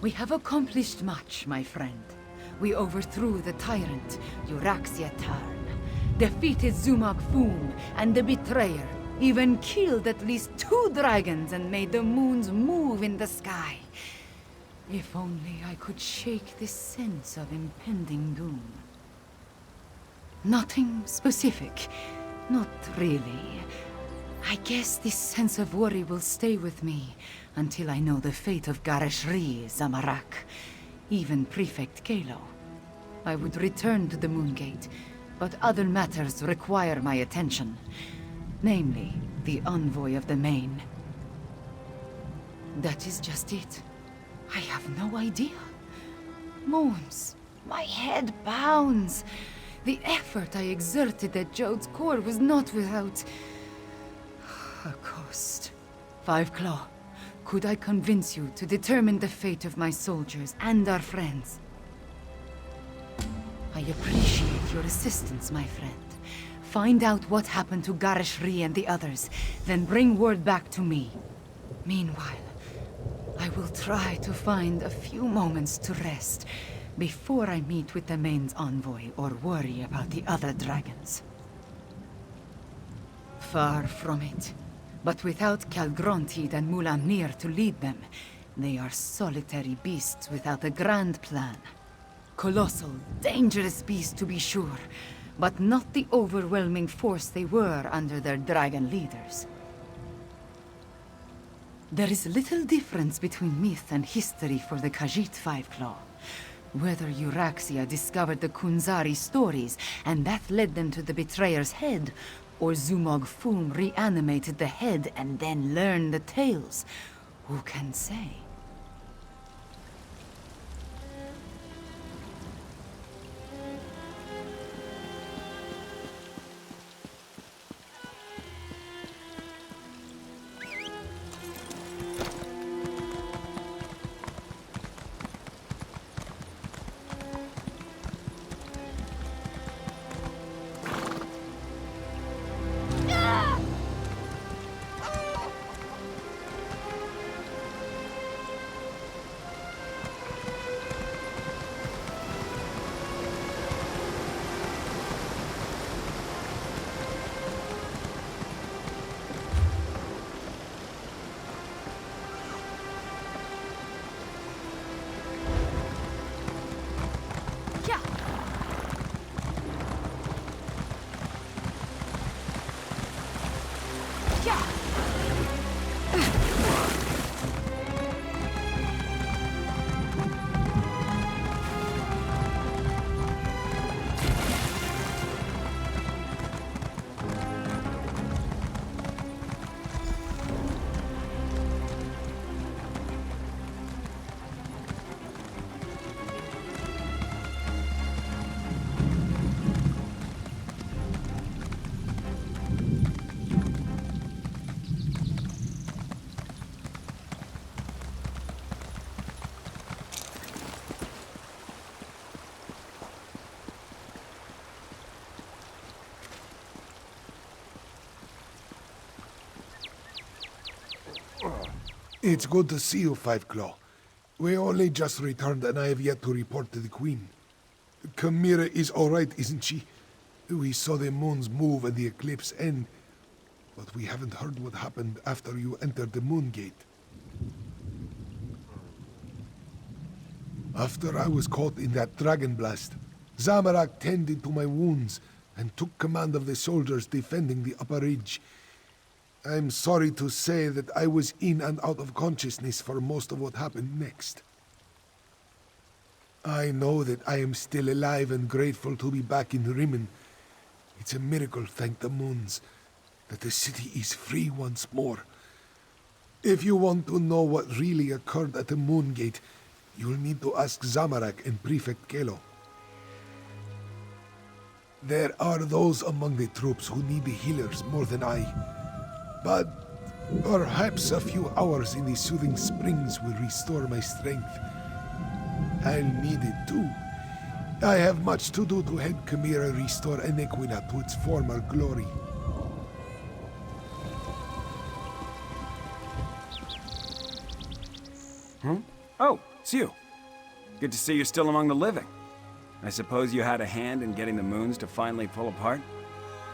We have accomplished much, my friend. We overthrew the tyrant, Euraxia Tarn, defeated Zumog Foom and the Betrayer, even killed at least 2 dragons and made the moons move in the sky. If only I could shake this sense of impending doom. Nothing specific. Not really. I guess this sense of worry will stay with me until I know the fate of Gareshri, Zamorak, even Prefect Kalo. I would return to the Moongate, but other matters require my attention. Namely, the envoy of the Main. That is just it. I have no idea. Moons, my head pounds. The effort I exerted at Jode's core was not without a cost. Five Claw, could I convince you to determine the fate of my soldiers and our friends? I appreciate your assistance, my friend. Find out what happened to Gareshri and the others, then bring word back to me. Meanwhile, I will try to find a few moments to rest before I meet with the Main's envoy or worry about the other dragons. Far from it. But without Calgrontid and Mulanir to lead them, they are solitary beasts without a grand plan. Colossal, dangerous beasts to be sure, but not the overwhelming force they were under their dragon leaders. There is little difference between myth and history for the Khajiit Five-Claw. Whether Euraxia discovered the Kunzari stories, and that led them to the Betrayer's head, or Zumog Foom reanimated the head and then learned the tales, who can say? It's good to see you, Five Claw. We only just returned and I have yet to report to the Queen. Chimera is alright, isn't she? We saw the moons move and the eclipse end, but we haven't heard what happened after you entered the Moongate. After I was caught in that dragon blast, Zamorak tended to my wounds and took command of the soldiers defending the upper ridge. I'm sorry to say that I was in and out of consciousness for most of what happened next. I know that I am still alive and grateful to be back in Rimmen. It's a miracle, thank the moons, that the city is free once more. If you want to know what really occurred at the Moongate, you'll need to ask Zamorak and Prefect Kalo. There are those among the troops who need the healers more than I. But perhaps a few hours in the soothing springs will restore my strength. I'll need it too. I have much to do to help Chimera restore Anequina to its former glory. Oh, It's you. Good to see you're still among the living. I suppose you had a hand in getting the moons to finally pull apart?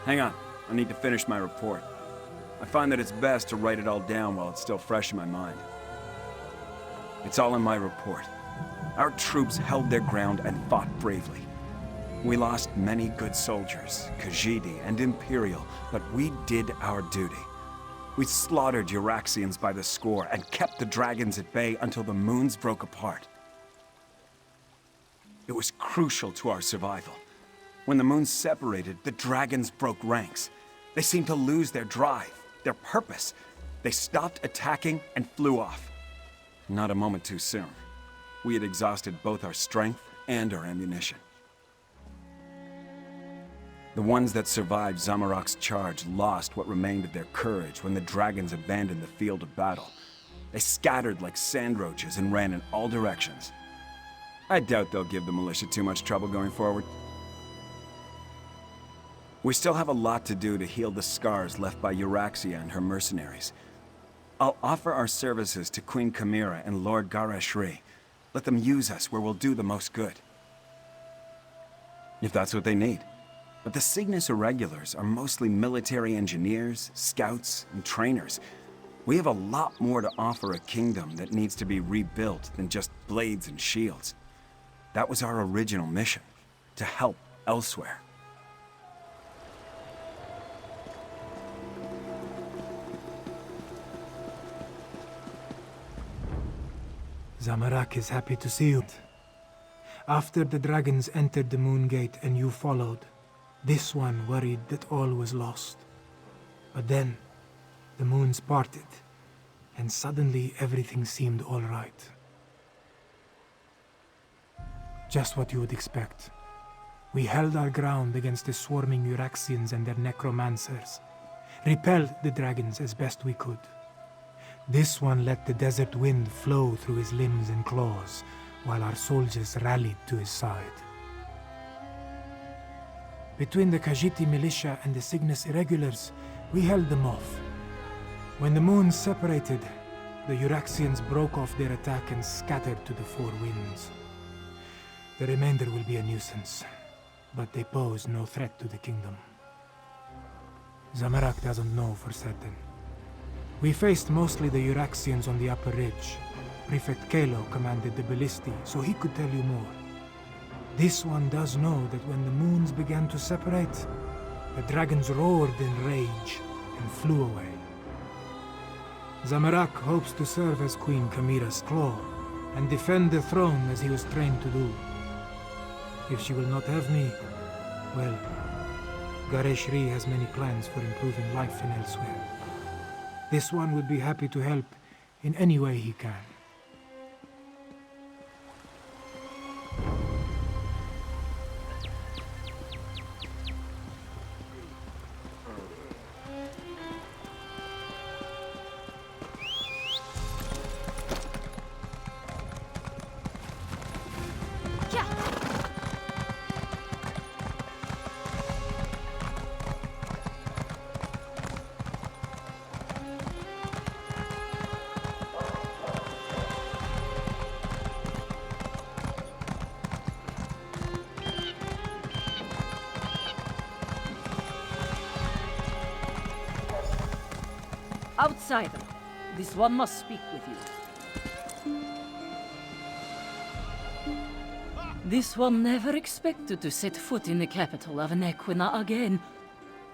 Hang on, I need to finish my report. I find that it's best to write it all down while it's still fresh in my mind. It's all in my report. Our troops held their ground and fought bravely. We lost many good soldiers, Khajiit and Imperial, but we did our duty. We slaughtered Euraxians by the score and kept the dragons at bay until the moons broke apart. It was crucial to our survival. When the moons separated, the dragons broke ranks. They seemed to lose their drive, their purpose. They stopped attacking and flew off. Not a moment too soon. We had exhausted both our strength and our ammunition. The ones that survived Zamorak's charge lost what remained of their courage when the dragons abandoned the field of battle. They scattered like sand roaches and ran in all directions. I doubt they'll give the militia too much trouble going forward. We still have a lot to do to heal the scars left by Euraxia and her mercenaries. I'll offer our services to Queen Chimera and Lord Gareshri. Let them use us where we'll do the most good. If that's what they need. But the Cygnus Irregulars are mostly military engineers, scouts, and trainers. We have a lot more to offer a kingdom that needs to be rebuilt than just blades and shields. That was our original mission, to help Elsweyr. Zamorak is happy to see you. After the dragons entered the Moon Gate and you followed, this one worried that all was lost. But then, the moons parted, and suddenly everything seemed all right. Just what you would expect. We held our ground against the swarming Euraxians and their necromancers, repelled the dragons as best we could. This one let the desert wind flow through his limbs and claws, while our soldiers rallied to his side. Between the Khajiit militia and the Cygnus Irregulars, we held them off. When the moons separated, the Euraxians broke off their attack and scattered to the four winds. The remainder will be a nuisance, but they pose no threat to the kingdom. Zamorak doesn't know for certain. We faced mostly the Euraxians on the upper ridge. Prefect Kalo commanded the Ballisti, so he could tell you more. This one does know that when the moons began to separate, the dragons roared in rage and flew away. Zamorak hopes to serve as Queen Chimera's claw and defend the throne as he was trained to do. If she will not have me, well, Gareshri has many plans for improving life in Elsweyr. This one would be happy to help in any way he can. Outsider, this one must speak with you. This one never expected to set foot in the capital of Anequina again.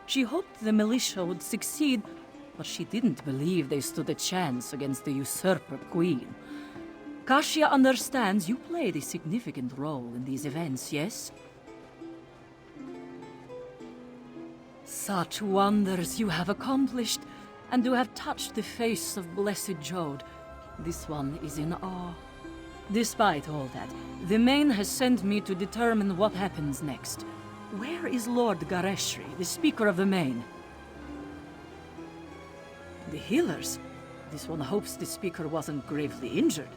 She hoped the militia would succeed, but she didn't believe they stood a chance against the usurper queen. Kasia understands you played a significant role in these events, yes? Such wonders you have accomplished, and to have touched the face of Blessed Jode. This one is in awe. Despite all that, the Main has sent me to determine what happens next. Where is Lord Gareshri, the Speaker of the Main? The healers? This one hopes the Speaker wasn't gravely injured.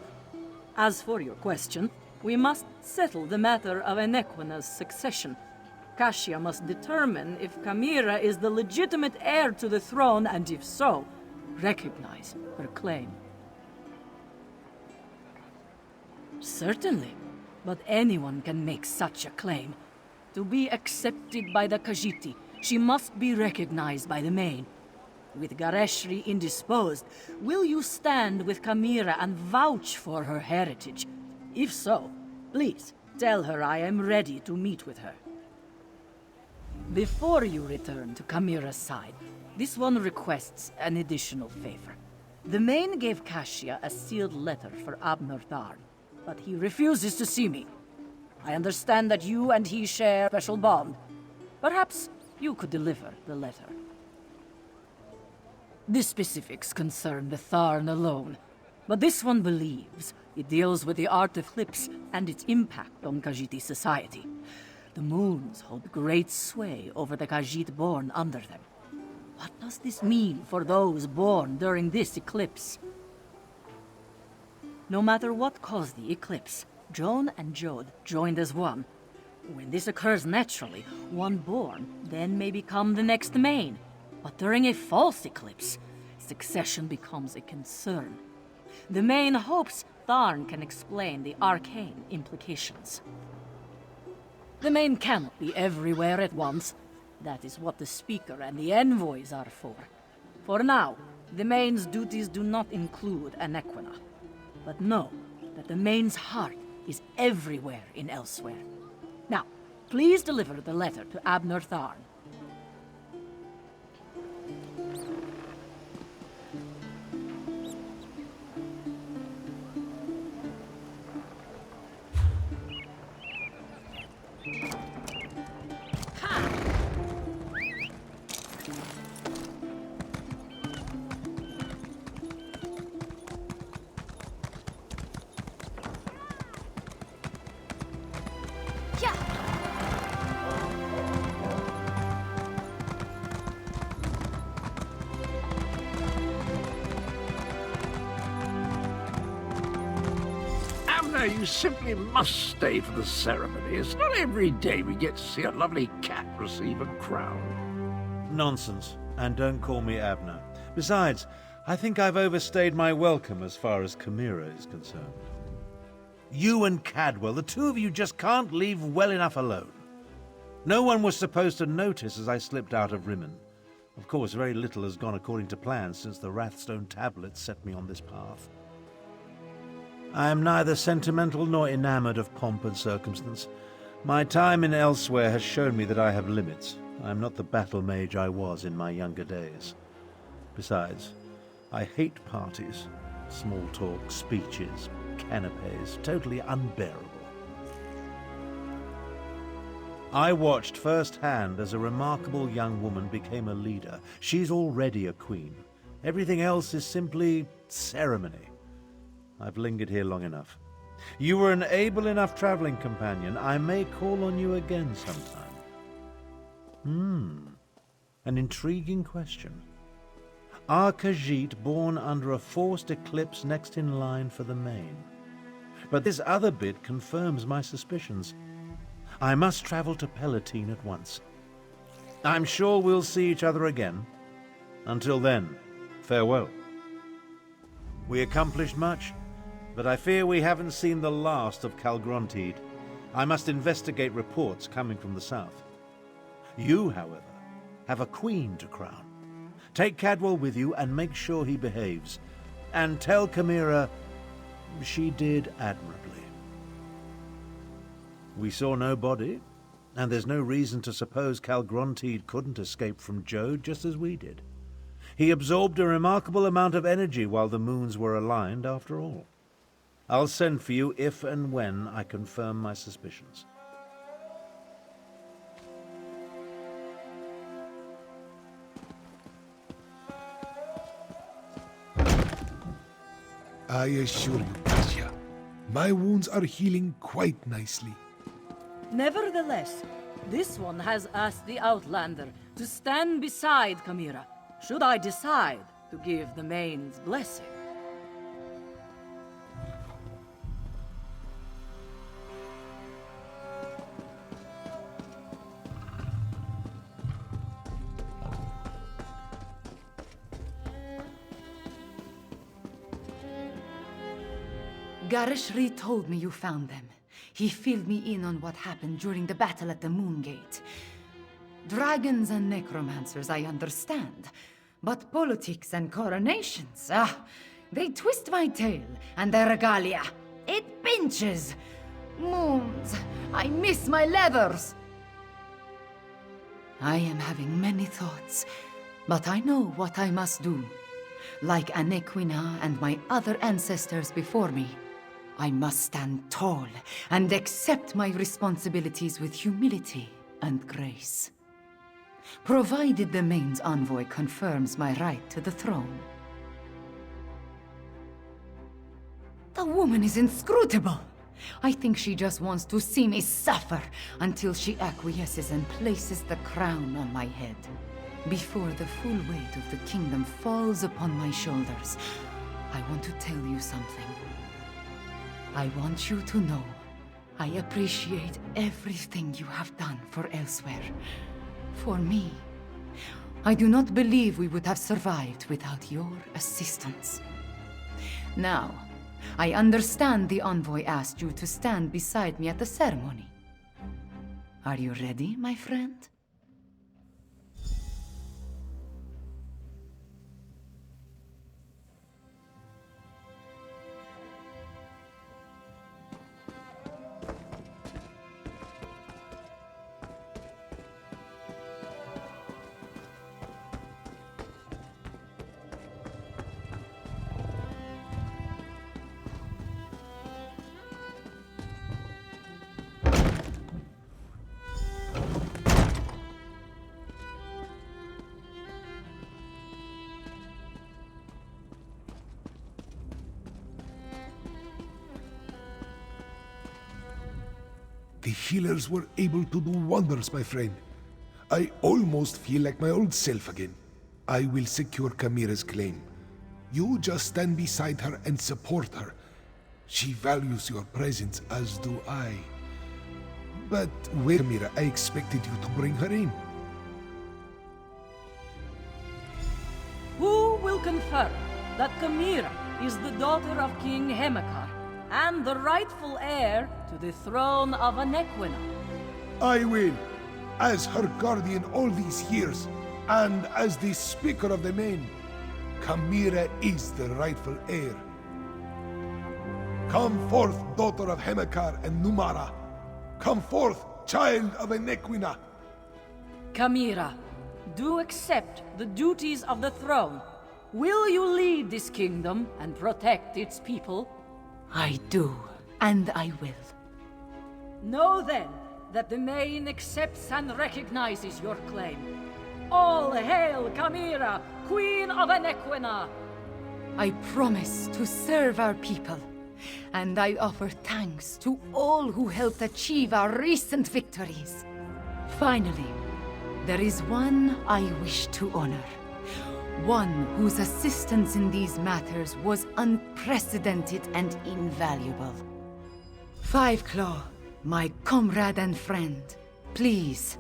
As for your question, we must settle the matter of Anequina's succession. Kasia must determine if Chimera is the legitimate heir to the throne, and if so, recognize her claim. Certainly. But anyone can make such a claim. To be accepted by the Khajiiti, she must be recognized by the Main. With Gareshri indisposed, will you stand with Kamira and vouch for her heritage? If so, please tell her I am ready to meet with her. Before you return to Kamira's side, this one requests an additional favor. The Main gave Kashia a sealed letter for Abner Tharn, but he refuses to see me. I understand that you and he share a special bond. Perhaps you could deliver the letter. The specifics concern the Tharn alone, but this one believes it deals with the art of eclipse and its impact on Khajiiti society. The moons hold great sway over the Khajiit born under them. What does this mean for those born during this eclipse? No matter what caused the eclipse, Joan and Jode joined as one. When this occurs naturally, one born then may become the next Main. But during a false eclipse, succession becomes a concern. The Main hopes Tharn can explain the arcane implications. The Main cannot be everywhere at once. That is what the Speaker and the envoys are for. For now, the Main's duties do not include Anequina. But know that the Main's heart is everywhere in Elsweyr. Now, please deliver the letter to Abner Tharn. You simply must stay for the ceremony. It's not every day we get to see a lovely cat receive a crown. Nonsense. And don't call me Abner. Besides, I think I've overstayed my welcome as far as Kamira is concerned. You and Cadwell, the two of you just can't leave well enough alone. No one was supposed to notice as I slipped out of Rimmen. Of course, very little has gone according to plan since the Wrathstone tablets set me on this path. I am neither sentimental nor enamored of pomp and circumstance. My time in Elsweyr has shown me that I have limits. I am not the battle mage I was in my younger days. Besides, I hate parties. Small talk, speeches, canapes, totally unbearable. I watched firsthand as a remarkable young woman became a leader. She's already a queen. Everything else is simply ceremony. I've lingered here long enough. You were an able enough traveling companion. I may call on you again sometime. An intriguing question. Are Khajiit born under a forced eclipse next in line for the Main? But this other bit confirms my suspicions. I must travel to Palatine at once. I'm sure we'll see each other again. Until then, farewell. We accomplished much, but I fear we haven't seen the last of Calgrontiid. I must investigate reports coming from the south. You, however, have a queen to crown. Take Cadwell with you and make sure he behaves. And tell Kamira she did admirably. We saw no body, and there's no reason to suppose Calgrontiid couldn't escape from Jode just as we did. He absorbed a remarkable amount of energy while the moons were aligned, after all. I'll send for you if and when I confirm my suspicions. I assure you, Kasia, my wounds are healing quite nicely. Nevertheless, this one has asked the Outlander to stand beside Kamira, should I decide to give the Main's blessing. Garishri told me you found them. He filled me in on what happened during the battle at the Moongate. Dragons and necromancers, I understand. But politics and coronations, they twist my tail, and the regalia. It pinches. Moons, I miss my leathers. I am having many thoughts, but I know what I must do. Like Anequina and my other ancestors before me, I must stand tall and accept my responsibilities with humility and grace. Provided the Main's envoy confirms my right to the throne. The woman is inscrutable. I think she just wants to see me suffer until she acquiesces and places the crown on my head. Before the full weight of the kingdom falls upon my shoulders, I want to tell you something. I want you to know I appreciate everything you have done for Elsweyr. For me. I do not believe we would have survived without your assistance. Now, I understand the envoy asked you to stand beside me at the ceremony. Are you ready, my friend? The healers were able to do wonders, my friend. I almost feel like my old self again. I will secure Kamira's claim. You just stand beside her and support her. She values your presence, as do I. But where, Kamira? I expected you to bring her in. Who will confirm that Kamira is the daughter of King Hemekar and the rightful heir to the throne of Anequina? I will, as her guardian all these years, and as the Speaker of the Main. Kamira is the rightful heir. Come forth, daughter of Hemekar and Numara. Come forth, child of Anequina. Kamira, do accept the duties of the throne. Will you lead this kingdom and protect its people? I do, and I will. Know then that the Main accepts and recognizes your claim. All hail Kamira, Queen of Anequina! I promise to serve our people, and I offer thanks to all who helped achieve our recent victories. Finally, there is one I wish to honor. One whose assistance in these matters was unprecedented and invaluable. Five Claw, my comrade and friend, please,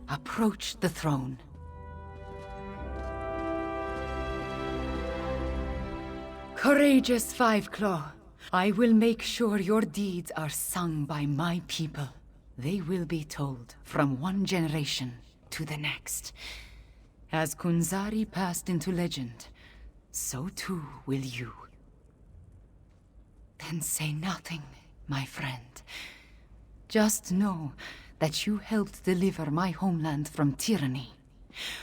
approach the throne. Courageous Five Claw, I will make sure your deeds are sung by my people. They will be told from one generation to the next. As Kunzari passed into legend, so too will you. Then say nothing, my friend. Just know that you helped deliver my homeland from tyranny.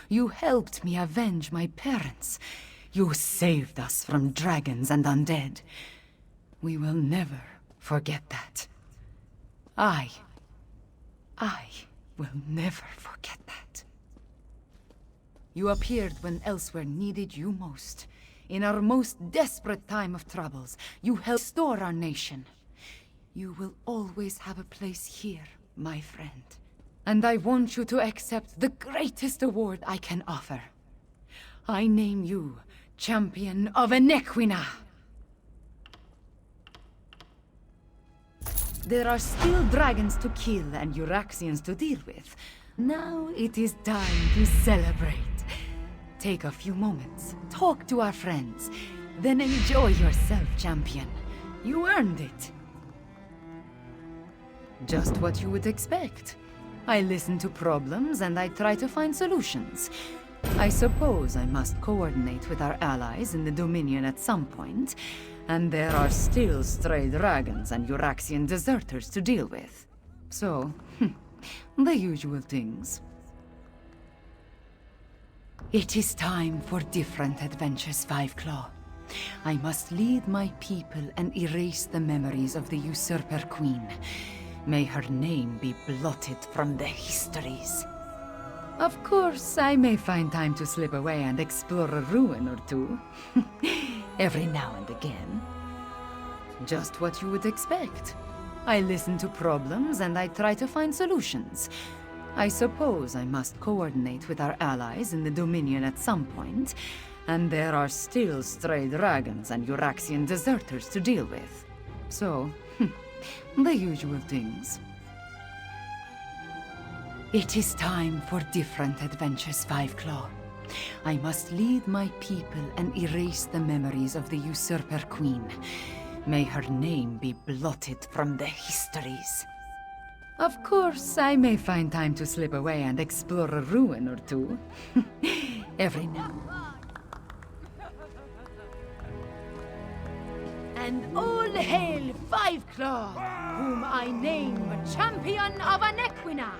You helped me avenge my parents. You saved us from dragons and undead. We will never forget that. I will never forget that. You appeared when Elsweyr needed you most. In our most desperate time of troubles, you helped restore our nation. You will always have a place here, my friend. And I want you to accept the greatest award I can offer. I name you Champion of Anequina. There are still dragons to kill and Euraxians to deal with. Now it is time to celebrate. Take a few moments, talk to our friends, then enjoy yourself, champion. You earned it. Just what you would expect. I listen to problems and I try to find solutions. I suppose I must coordinate with our allies in the Dominion at some point, and there are still stray dragons and Euraxian deserters to deal with. So, the usual things. It is time for different adventures, Fiveclaw. I must lead my people and erase the memories of the Usurper Queen. May her name be blotted from the histories. Of course, I may find time to slip away and explore a ruin or two. Every now and again. Just what you would expect. I listen to problems and I try to find solutions. I suppose I must coordinate with our allies in the Dominion at some point, and there are still stray dragons and Euraxian deserters to deal with. So, the usual things. It is time for different adventures, Fiveclaw. I must lead my people and erase the memories of the Usurper Queen. May her name be blotted from the histories. Of course, I may find time to slip away and explore a ruin or two. Every now. And all hail Fiveclaw, whom I name Champion of Anequina!